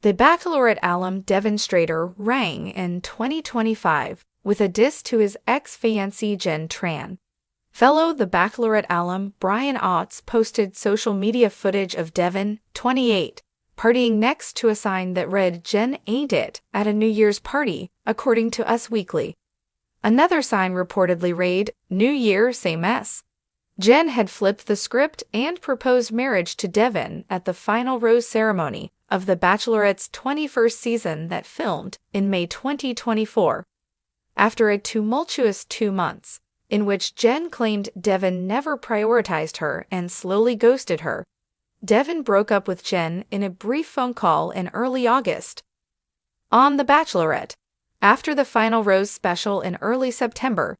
The Bachelorette alum Devin Strader rang in 2025 with a diss to his ex-fiancee Jenn Tran. Fellow The Bachelorette alum Brian Otts posted social media footage of Devin, 28, partying next to a sign that read "Jenn ain't it" at a New Year's party, according to Us Weekly. Another sign reportedly read, "New Year, same mess." Jenn had flipped the script and proposed marriage to Devin at the final rose ceremony of The Bachelorette's 21st season that filmed in May 2024. After a tumultuous 2 months, in which Jenn claimed Devin never prioritized her and slowly ghosted her, Devin broke up with Jenn in a brief phone call in early August. On The Bachelorette, after the final rose special in early September,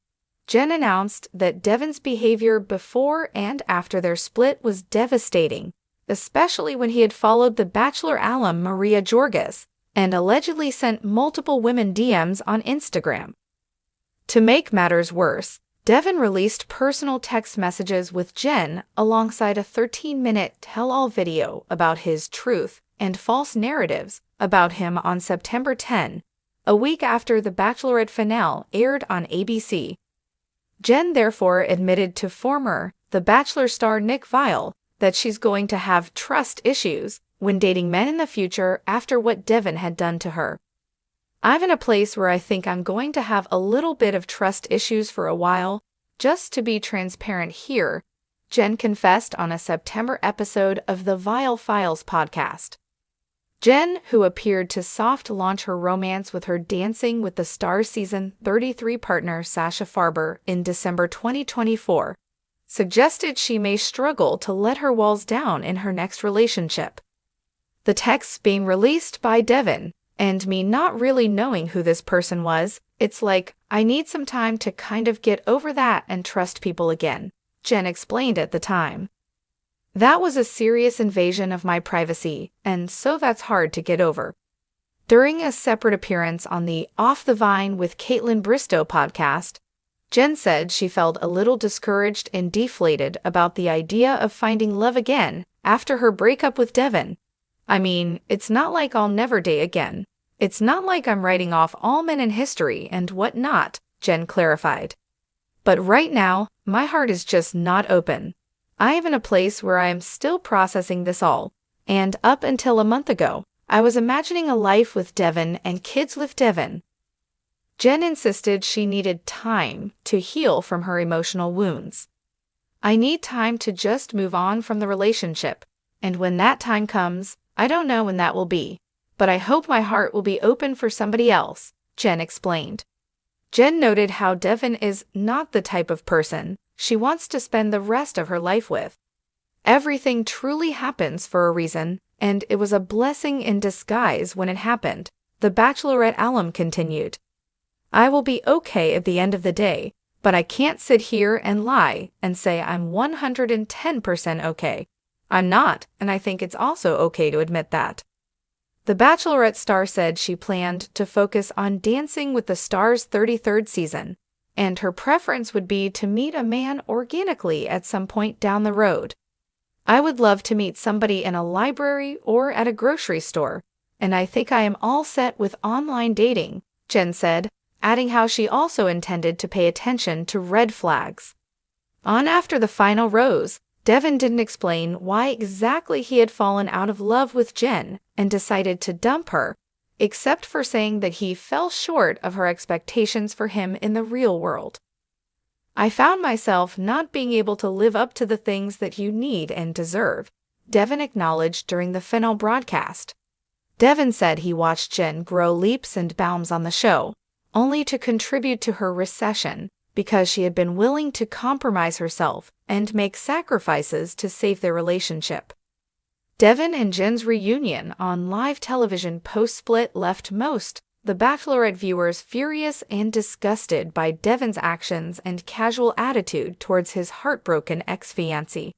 Jenn announced that Devin's behavior before and after their split was devastating, especially when he had followed the Bachelor alum Maria Jorges and allegedly sent multiple women DMs on Instagram. To make matters worse, Devin released personal text messages with Jenn alongside a 13-minute tell-all video about his truth and false narratives about him on September 10, a week after the Bachelorette finale aired on ABC. Jenn therefore admitted to former The Bachelor star Nick Viall that she's going to have trust issues when dating men in the future after what Devin had done to her. "I'm in a place where I think I'm going to have a little bit of trust issues for a while, just to be transparent here," Jenn confessed on a September episode of the Viall Files podcast. Jenn, who appeared to soft launch her romance with her Dancing with the Stars season 33 partner Sasha Farber in December 2024, suggested she may struggle to let her walls down in her next relationship. The texts being released by Devin, and me not really knowing who this person was, it's like, I need some time to kind of get over that and trust people again, Jenn explained at the time. "That was a serious invasion of my privacy, and so that's hard to get over." During a separate appearance on the Off the Vine with Caitlin Bristow podcast, Jenn said she felt a little discouraged and deflated about the idea of finding love again after her breakup with Devin. "I mean, it's not like I'll never date again. It's not like I'm writing off all men in history and whatnot," Jenn clarified. "But right now, my heart is just not open. I am in a place where I am still processing this all, and up until a month ago, I was imagining a life with Devin and kids with Devin." Jenn insisted she needed time to heal from her emotional wounds. "I need time to just move on from the relationship, and when that time comes, I don't know when that will be, but I hope my heart will be open for somebody else," Jenn explained. Jenn noted how Devin is not the type of person she wants to spend the rest of her life with. "Everything truly happens for a reason, and it was a blessing in disguise when it happened," the Bachelorette alum continued. "I will be okay at the end of the day, but I can't sit here and lie and say I'm 110% okay. I'm not, and I think it's also okay to admit that." The Bachelorette star said she planned to focus on Dancing with the Stars' 33rd season, and her preference would be to meet a man organically at some point down the road. "I would love to meet somebody in a library or at a grocery store, and I think I am all set with online dating," Jenn said, adding how she also intended to pay attention to red flags. On after the final rose, Devin didn't explain why exactly he had fallen out of love with Jenn and decided to dump her, except for saying that he fell short of her expectations for him in the real world. "I found myself not being able to live up to the things that you need and deserve," Devin acknowledged during the finale broadcast. Devin said he watched Jenn grow leaps and bounds on the show, only to contribute to her recession because she had been willing to compromise herself and make sacrifices to save their relationship. Devin and Jenn's reunion on live television post-split left most The Bachelorette viewers furious and disgusted by Devin's actions and casual attitude towards his heartbroken ex-fiancée.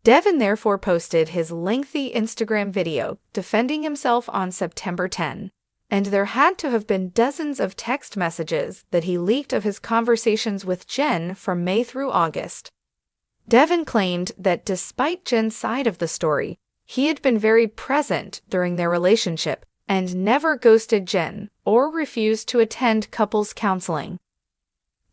Devin therefore posted his lengthy Instagram video defending himself on September 10, and there had to have been dozens of text messages that he leaked of his conversations with Jenn from May through August. Devin claimed that despite Jenn's side of the story, He had been very present during their relationship and never ghosted Jenn or refused to attend couples counseling.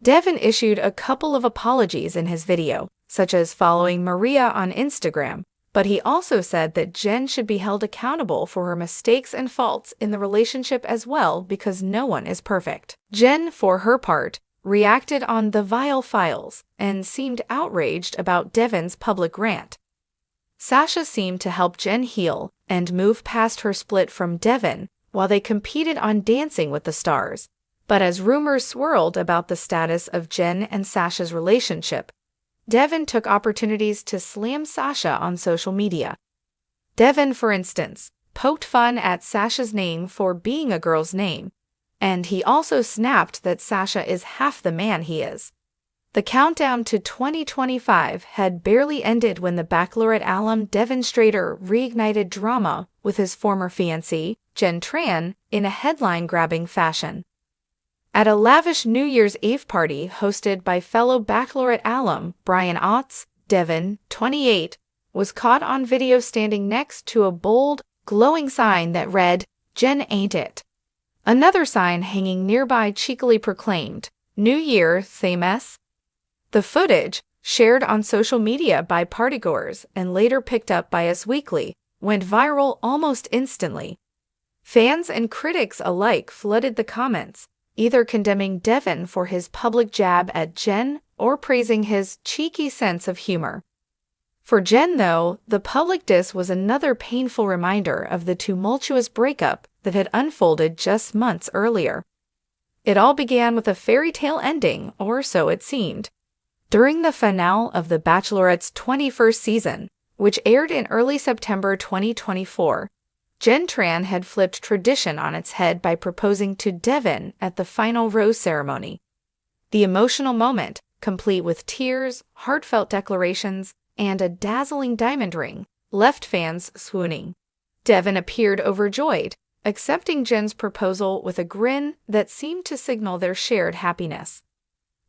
Devin issued a couple of apologies in his video, such as following Maria on Instagram, but he also said that Jenn should be held accountable for her mistakes and faults in the relationship as well because no one is perfect. Jenn, for her part, reacted on the Vile Files and seemed outraged about Devin's public rant. Sasha seemed to help Jenn heal and move past her split from Devin while they competed on Dancing with the Stars. But as rumors swirled about the status of Jenn and Sasha's relationship, Devin took opportunities to slam Sasha on social media. Devin, for instance, poked fun at Sasha's name for being a girl's name, and he also snapped that Sasha is half the man he is. The countdown to 2025 had barely ended when the Bachelorette alum Devin Strader reignited drama with his former fiancée, Jenn Tran, in a headline-grabbing fashion. At a lavish New Year's Eve party hosted by fellow Bachelorette alum Brian Otts, Devin, 28, was caught on video standing next to a bold, glowing sign that read, "Jenn ain't it." Another sign hanging nearby cheekily proclaimed, "New Year, same S." The footage, shared on social media by partygoers and later picked up by Us Weekly, went viral almost instantly. Fans and critics alike flooded the comments, either condemning Devin for his public jab at Jenn or praising his cheeky sense of humor. For Jenn, though, the public diss was another painful reminder of the tumultuous breakup that had unfolded just months earlier. It all began with a fairy tale ending, or so it seemed. During the finale of The Bachelorette's 21st season, which aired in early September 2024, Jenn Tran had flipped tradition on its head by proposing to Devin at the final rose ceremony. The emotional moment, complete with tears, heartfelt declarations, and a dazzling diamond ring, left fans swooning. Devin appeared overjoyed, accepting Jenn's proposal with a grin that seemed to signal their shared happiness.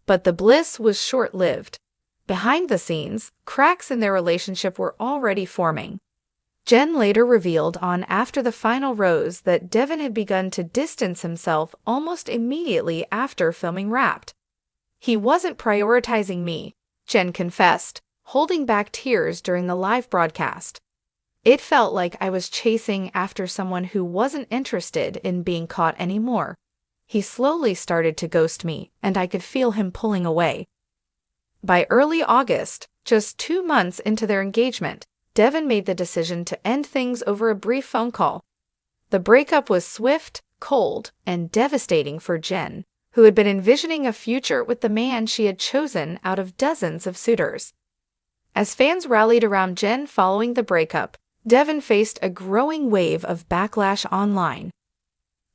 But the bliss was short-lived. Behind the scenes, cracks in their relationship were already forming. Jenn later revealed on After the Final Rose that Devin had begun to distance himself almost immediately after filming Wrapped. "He wasn't prioritizing me," Jenn confessed, holding back tears during the live broadcast. "It felt like I was chasing after someone who wasn't interested in being caught anymore. He slowly started to ghost me, and I could feel him pulling away." By early August, just 2 months into their engagement, Devin made the decision to end things over a brief phone call. The breakup was swift, cold, and devastating for Jenn, who had been envisioning a future with the man she had chosen out of dozens of suitors. As fans rallied around Jenn following the breakup, Devin faced a growing wave of backlash online.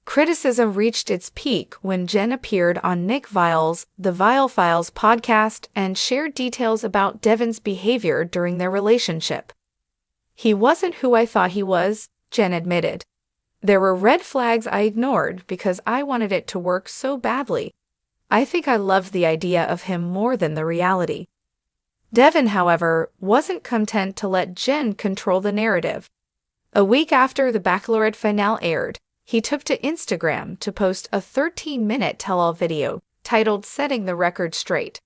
Criticism reached its peak when Jenn appeared on Nick Viall's The Vile Files podcast and shared details about Devin's behavior during their relationship. "He wasn't who I thought he was," Jenn admitted. "There were red flags I ignored because I wanted it to work so badly. I think I loved the idea of him more than the reality." Devin, however, wasn't content to let Jenn control the narrative. A week after the Bachelorette finale aired, he took to Instagram to post a 13-minute tell-all video titled "Setting the Record Straight."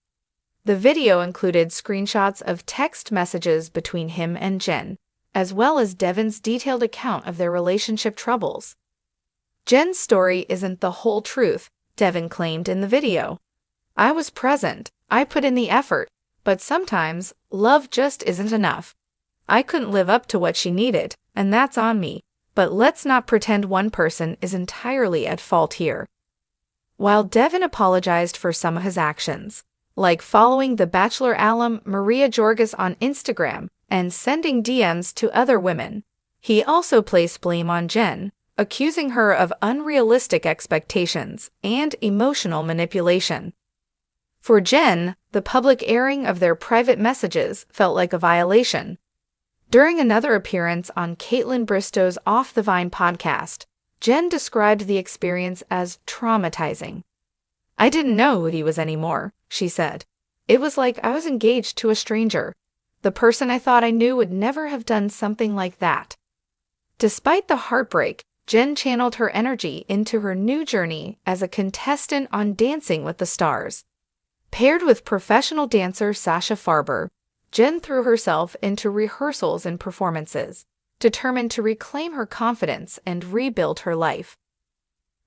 The video included screenshots of text messages between him and Jenn, as well as Devin's detailed account of their relationship troubles. "Jenn's story isn't the whole truth," Devin claimed in the video. "I was present, I put in the effort, but sometimes love just isn't enough. I couldn't live up to what she needed, and that's on me. But let's not pretend one person is entirely at fault here." While Devin apologized for some of his actions, like following the Bachelor alum Maria Jorges on Instagram and sending DMs to other women, he also placed blame on Jenn, accusing her of unrealistic expectations and emotional manipulation. For Jenn, the public airing of their private messages felt like a violation. During another appearance on Caitlin Bristow's Off the Vine podcast, Jenn described the experience as traumatizing. "I didn't know who he was anymore," she said. "It was like I was engaged to a stranger. The person I thought I knew would never have done something like that." Despite the heartbreak, Jenn channeled her energy into her new journey as a contestant on Dancing with the Stars. Paired with professional dancer Sasha Farber, Jenn threw herself into rehearsals and performances, determined to reclaim her confidence and rebuild her life.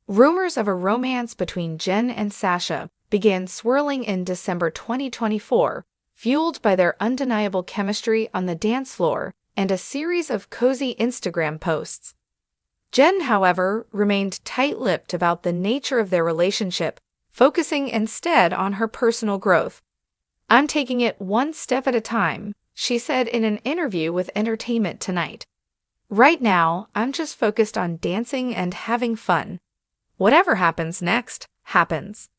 Rumors of a romance between Jenn and Sasha began swirling in December 2024, fueled by their undeniable chemistry on the dance floor and a series of cozy Instagram posts. Jenn, however, remained tight-lipped about the nature of their relationship, focusing instead on her personal growth. "I'm taking it one step at a time," she said in an interview with Entertainment Tonight. "Right now, I'm just focused on dancing and having fun. Whatever happens next, happens."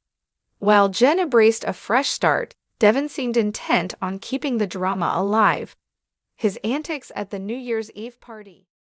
While Jenn embraced a fresh start, Devin seemed intent on keeping the drama alive. His antics at the New Year's Eve party